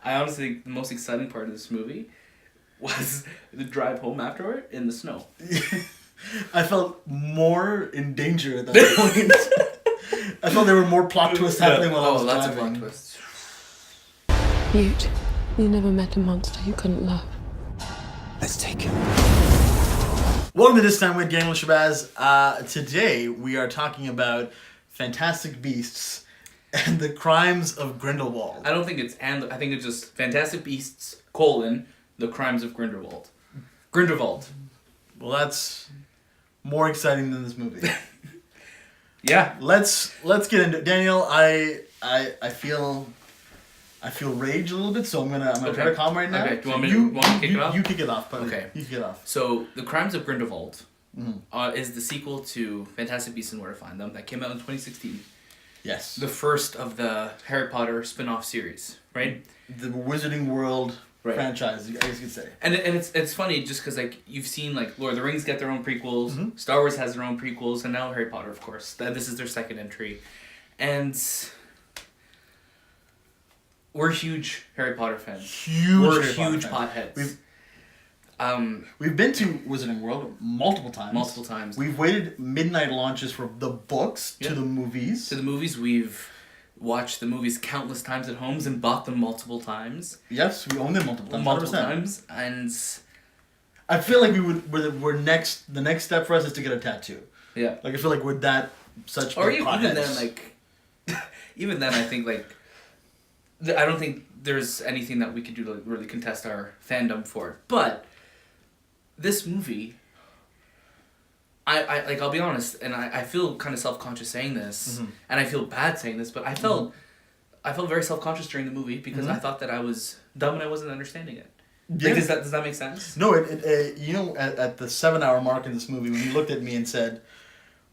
I honestly think the most exciting part of this movie was the drive home afterward in the snow. I felt more in danger at that point. I felt there were more plot twists happening while I was lots driving. of plot twists. Mute. You never met a monster you couldn't love. Let's take him. Welcome to This Time with Daniel Shahbaz. Today we are talking about Fantastic Beasts and the Crimes of Grindelwald. I don't think it's I think it's just Fantastic Beasts, the Crimes of Grindelwald. Grindelwald. Well, that's more exciting than this movie. Yeah. Let's get into it. Daniel, I feel rage a little bit, so I'm gonna try to calm right now. Okay. Do you want me to kick it off? You kick it off, buddy. Okay. You kick it off. So, The Crimes of Grindelwald is the sequel to Fantastic Beasts and Where to Find Them that came out in 2016. Yes. The first of the Harry Potter spin-off series, right? The Wizarding World franchise, I guess you could say. And it's funny just because like you've seen like Lord of the Rings get their own prequels, Star Wars has their own prequels, and now Harry Potter, of course. This is their second entry, and we're huge Harry Potter fans. We're huge potheads. We've been to Wizarding World multiple times. We've waited midnight launches for the books to the movies. We've watched the movies countless times at homes and bought them multiple times. Yes, we own them multiple times. And I feel like the next step for us is to get a tattoo. Yeah. Like I feel like we're that such or big even then potheads. like even then I think like I don't think there's anything that we could do to really contest our fandom for it. But this movie, I like, I'll be honest, and I feel kind of self-conscious saying this, and I feel bad saying this, but I felt very self-conscious during the movie because I thought that I was dumb and I wasn't understanding it. Yeah. Like, does that make sense? No, you know, at the 7-hour mark in this movie, when you looked at me and said,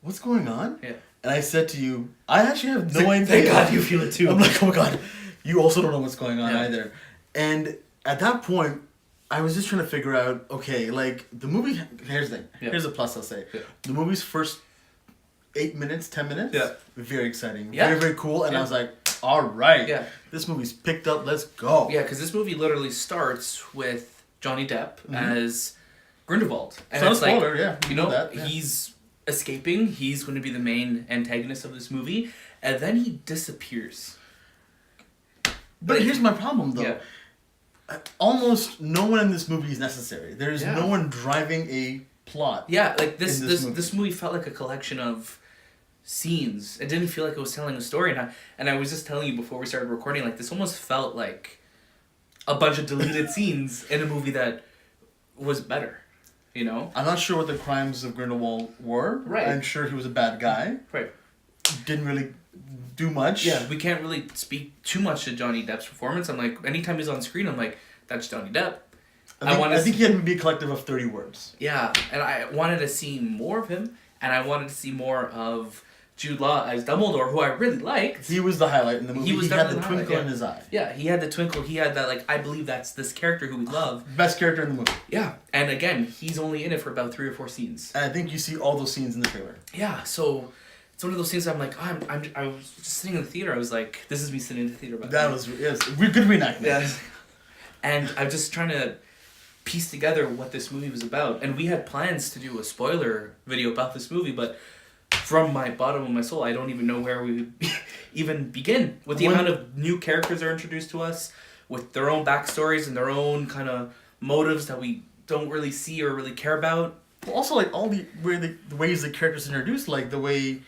"What's going on?" Yeah. And I said to you, "I actually have no idea." Thank God you feel it too. I'm like, "Oh my God, you also don't know what's going on Yeah. either." And at that point, I was just trying to figure out, okay, like the movie. Here's the thing. Yeah. Here's a plus. I'll say Yeah. the movie's first 8 minutes, 10 minutes. Yeah. Very exciting. Yeah. Very cool. And Yeah. I was like, all right. Yeah. This movie's picked up. Let's go. Yeah, because this movie literally starts with Johnny Depp as Grindelwald. And So it's like, spoiler, yeah, you know, that, yeah. he's escaping. He's going to be the main antagonist of this movie. And then he disappears. But here's my problem, though. Yeah. Almost no one in this movie is necessary. There's Yeah. no one driving a plot. Yeah, like In this movie felt like a collection of scenes. It didn't feel like it was telling a story. And I was just telling you before we started recording, like this almost felt like a bunch of deleted scenes in a movie that was better. You know? I'm not sure what the Crimes of Grindelwald were. Right. I'm sure he was a bad guy. Right. Didn't really do much. Yeah, we can't really speak too much to Johnny Depp's performance. I'm like, anytime he's on screen, I'm like, that's Johnny Depp. I think he had to be a collective of 30 words. Yeah, and I wanted to see more of him, and I wanted to see more of Jude Law as Dumbledore, who I really liked. He was the highlight in the movie. He was had the definitely the twinkle highlight, in his eye. Yeah, he had the twinkle. He had that, like, I believe that's this character who we love. Best character in the movie. Yeah, and again, he's only in it for about 3 or 4 scenes. And I think you see all those scenes in the trailer. Yeah, so it's one of those things that I'm like, I was just sitting in the theater. I was like, this is me sitting in the theater. That was good reenactment. Yeah. And I'm just trying to piece together what this movie was about. And we had plans to do a spoiler video about this movie, but from my bottom of my soul, I don't even know where we would even begin. With the amount of new characters that are introduced to us, with their own backstories and their own kind of motives that we don't really see or really care about. Also, like all the ways the characters are introduced, like the way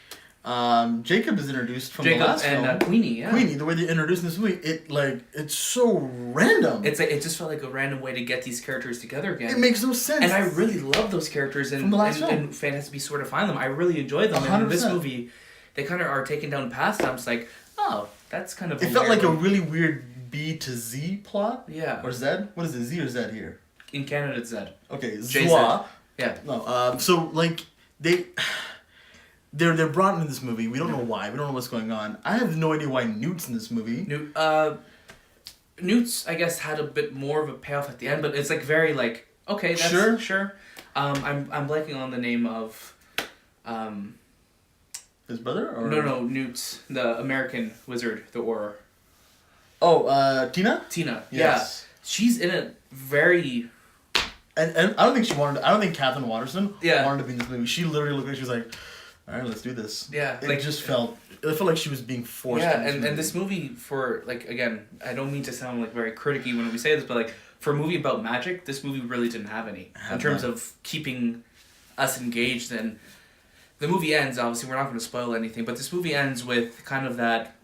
Jacob is introduced from the last film. And Queenie, yeah. Queenie, the way they introduced in this movie, it's so random. It's like, it just felt like a random way to get these characters together again. It makes no sense. And I really love those characters in Fantastic Beasts Where to Find Them. I really enjoyed them. 100%. And in this movie, they kind of are taken down paths. I'm just like, oh, that's kind of. It felt like a really weird B to Z plot. Yeah. Or Z? What is it? Z or Z here? In Canada, it's Z. Okay, JZ. Zwa. Yeah. No. So like they're brought into this movie. We don't know why. We don't know what's going on. I have no idea why Newt's in this movie. Newt's, I guess, had a bit more of a payoff at the end, but it's like very like, okay, that's sure. I'm blanking on the name of his brother or no Newt, the American wizard, the Auror. Oh, Tina? Tina. Yes. Yeah. She's in it very... And I don't think she wanted. I don't think Catherine Watterson Yeah. wanted to be in this movie. She literally looked like she was like, "All right, let's do this." Yeah, It like- just felt. It felt like she was being forced. Yeah, into and this movie, for, like, again, I don't mean to sound, like, very criticky when we say this, but, like, for a movie about magic, this movie really didn't have any. In terms of keeping us engaged. And the movie ends, obviously, we're not going to spoil anything, but this movie ends with kind of that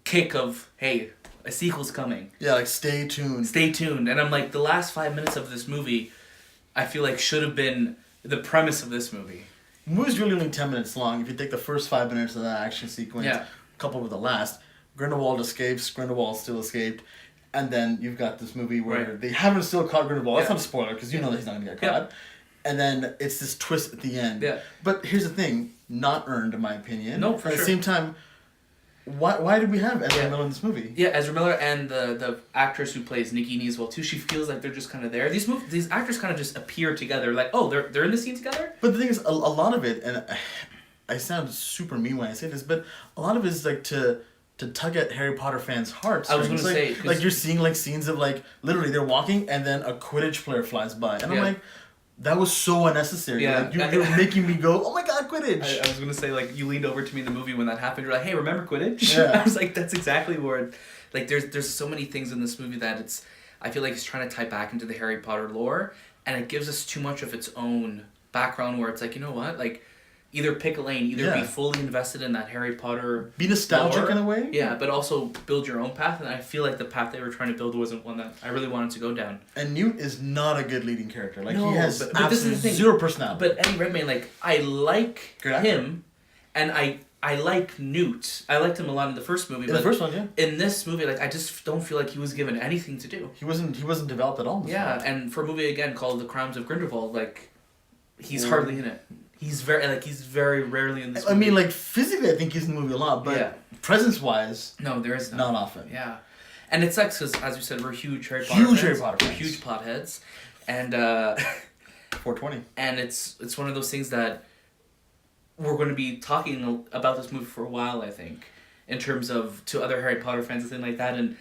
kick of, hey, a sequel's coming. Yeah, like stay tuned. Stay tuned. And I'm like, the last 5 minutes of this movie, I feel like should have been the premise of this movie. The movie's really only 10 minutes long. If you take the first 5 minutes of that action sequence, Yeah. coupled with the last, Grindelwald escapes, Grindelwald still escaped, and then you've got this movie where Right. they haven't still caught Grindelwald. That's Yeah. not a spoiler, because you know that he's not going to get Yeah. caught. And then it's this twist at the end. Yeah. But here's the thing, not earned in my opinion. No, for At sure. the same time, why did we have Ezra Yeah. Miller in this movie? Yeah, Ezra Miller and the actress who plays Nikki Neeswell too. She feels like they're just kind of there. These actors kind of just appear together. Like, oh, they're in the scene together. But the thing is, a lot of it, and I sound super mean when I say this, but a lot of it is like to tug at Harry Potter fans' hearts. I was It's gonna like, say, 'cause- like you're seeing like scenes of like literally they're walking and then a Quidditch player flies by, and I'm Yeah. like, that was so unnecessary. Yeah. Like, you're making me go, oh my god, Quidditch. I was gonna say, like, you leaned over to me in the movie when that happened. You're like, hey, remember Quidditch? Yeah. I was like, that's exactly where, like, there's so many things in this movie that I feel like it's trying to tie back into the Harry Potter lore, and it gives us too much of its own background where it's like, you know what, like, either pick a lane, either Yeah. be fully invested in that Harry Potter Be nostalgic lore, in a way. yeah, but also build your own path, and I feel like the path they were trying to build wasn't one that I really wanted to go down. And Newt is not a good leading character. Like No, he has but this is the absolutely thing. zero personality. But Eddie Redmayne, like, I like Great actor. him, and I like Newt. I liked him a lot in the first movie, in but the first one, yeah, in this movie, like, I just don't feel like he was given anything to do. he wasn't developed at all. In this Yeah, one. and for a movie again called The Crimes of Grindelwald, like, he's Yeah. hardly in it. He's very rarely in this I movie. mean, like physically, I think he's in the movie a lot, but Yeah. presence-wise, no, there is not often. Yeah, and it sucks because, as we said, we're huge Harry Potter Huge fans. Harry Potter We're fans. huge potheads, and 420. and it's one of those things that we're going to be talking about this movie for a while, I think, in terms of to other Harry Potter fans and things like that, and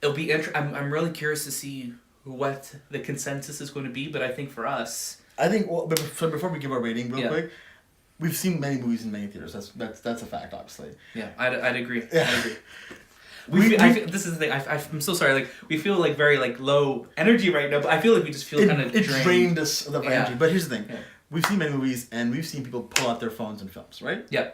it'll be I'm really curious to see what the consensus is going to be, but I think for us, I think. Well, but before we give our rating, real Yeah. quick, we've seen many movies in many theaters. That's a fact, obviously. yeah, I'd agree. Yeah. I'd agree. We- This is the thing. I'm so sorry. Like, we feel like very like low energy right now, but I feel like we just feel kind of It drained us of the Yeah. energy. But here's the thing: Yeah. we've seen many movies, and we've seen people pull out their phones in films, right? Yeah,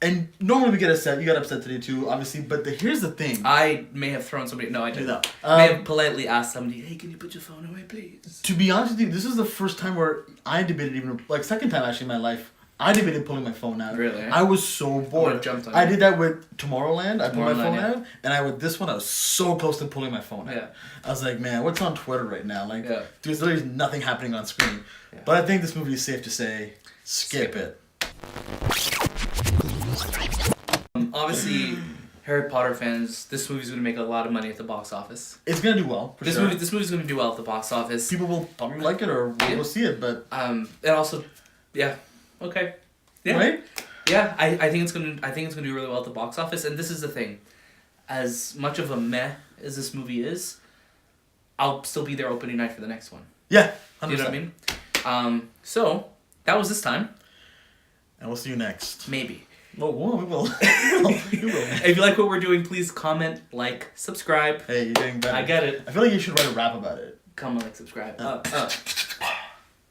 And normally we get upset. You got upset today too, obviously. But here's the thing: I may have thrown somebody. No, I didn't. No. May have politely asked somebody, "Hey, can you put your phone away, please?" to be honest with you, this is the first time where I debated second time actually in my life. I debated pulling my phone out. Really? I was so bored. jumped on I you. did that with Tomorrowland. I pulled my Tomorrowland, phone yeah. out, and with this one, I was so close to pulling my phone out. Yeah. I was like, man, what's on Twitter right now? Like, Yeah. there's literally nothing happening on screen. Yeah. But I think this movie is safe to say, skip it. Obviously, Harry Potter fans, this movie's going to make a lot of money at the box office. It's gonna do well. For This sure. movie's going to do well at the box office. People will probably like it or Yeah. we'll see it, but And also, yeah, okay, yeah, right? yeah. I think it's gonna do really well at the box office. And this is the thing, as much of a meh as this movie is, I'll still be there opening night for the next one. Yeah, 100%. You know what I mean? So that was this time. And we'll see you next. Maybe. Well, we will. we will. If you like what we're doing, please comment, like, subscribe. Hey, you're getting better. I get it. I feel like you should write a rap about it Comment, like, subscribe.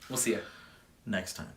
We'll see ya. next time.